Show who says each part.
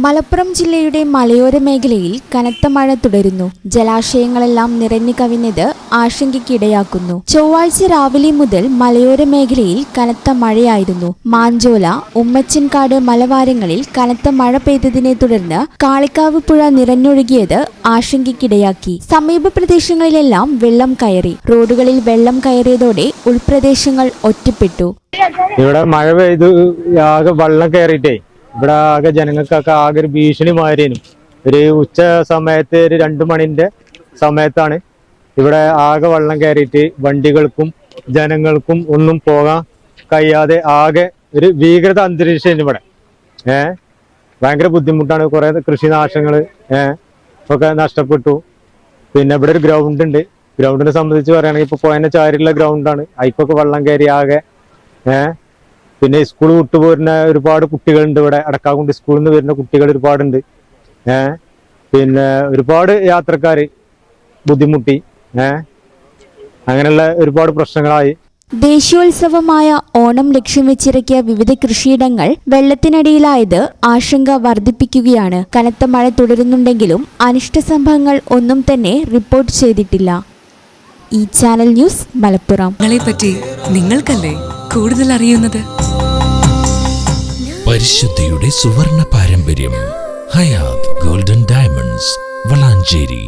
Speaker 1: മലപ്പുറം ജില്ലയുടെ മലയോര മേഖലയിൽ കനത്ത മഴ തുടരുന്നു. ജലാശയങ്ങളെല്ലാം നിറഞ്ഞു കവിഞ്ഞത് ആശങ്കയ്ക്കിടയാക്കുന്നു. ചൊവ്വാഴ്ച രാവിലെ മുതൽ മലയോര മേഖലയിൽ കനത്ത മഴയായിരുന്നു. മാഞ്ചോല, ഉമ്മച്ചൻകാട് മലവാരങ്ങളിൽ കനത്ത മഴ പെയ്തതിനെ തുടർന്ന് കാളിക്കാവ് പുഴ നിറഞ്ഞൊഴുകിയത് ആശങ്കയ്ക്കിടയാക്കി. സമീപ പ്രദേശങ്ങളിലെല്ലാം വെള്ളം കയറി. റോഡുകളിൽ വെള്ളം കയറിയതോടെ ഉൾപ്രദേശങ്ങൾ ഒറ്റപ്പെട്ടു.
Speaker 2: ഇവിടെ മഴ പെയ്തു ആകെ വെള്ളം കയറിയിട്ടേ ഇവിടെ ആകെ ജനങ്ങൾക്കൊക്കെ ആകെ ഒരു ഭീഷണി മാറിയേനും. ഒരു ഉച്ച സമയത്ത് ഒരു 2 മണിന്റെ സമയത്താണ് ഇവിടെ ആകെ വെള്ളം കയറിയിട്ട് വണ്ടികൾക്കും ജനങ്ങൾക്കും ഒന്നും പോകാൻ കഴിയാതെ ആകെ ഒരു ഭീകരത അന്തരീക്ഷം ഇവിടെ. ഭയങ്കര ബുദ്ധിമുട്ടാണ്. കുറെ കൃഷിനാശങ്ങള് ഒക്കെ നഷ്ടപ്പെട്ടു. പിന്നെ ഇവിടെ ഒരു ഗ്രൗണ്ട് ഉണ്ട്. ഗ്രൗണ്ടിനെ സംബന്ധിച്ച് പറയുകയാണെങ്കിൽ ഇപ്പൊ പോയതിനെ ചാരിയുള്ള ഗ്രൗണ്ടാണ്. അതിക്കൊക്കെ വെള്ളം കയറി ആകെ. പിന്നെ സ്കൂൾ വിട്ടുപോരുന്ന ഒരുപാട് കുട്ടികളുണ്ട് ഇവിടെ. അടക്കാകുണ്ട് സ്കൂളിൽ നിന്ന് വരുന്ന കുട്ടികൾ ഒരുപാടുണ്ട്. പിന്നെ ഒരുപാട് യാത്രക്കാര് ബുദ്ധിമുട്ടി. അങ്ങനെയുള്ള ഒരുപാട് പ്രശ്നങ്ങളായി.
Speaker 1: ദേശീയോത്സവമായ ഓണം ലക്ഷ്യം വെച്ചിറക്കിയ വിവിധ കൃഷിയിടങ്ങൾ വെള്ളത്തിനടിയിലായത് ആശങ്ക വർദ്ധിപ്പിക്കുകയാണ്. കനത്ത മഴ തുടരുന്നുണ്ടെങ്കിലും അനിഷ്ട സംഭവങ്ങൾ ഒന്നും തന്നെ റിപ്പോർട്ട് ചെയ്തിട്ടില്ല. ഈ ചാനൽ ന്യൂസ് മലപ്പുറം.
Speaker 3: പറ്റി നിങ്ങൾക്കല്ലേ കൂടുതൽ അറിയുന്നത്?
Speaker 4: പരിശുദ്ധിയുടെ സുവർണ പാരമ്പര്യം. Hayath Golden Diamonds, Valanchery.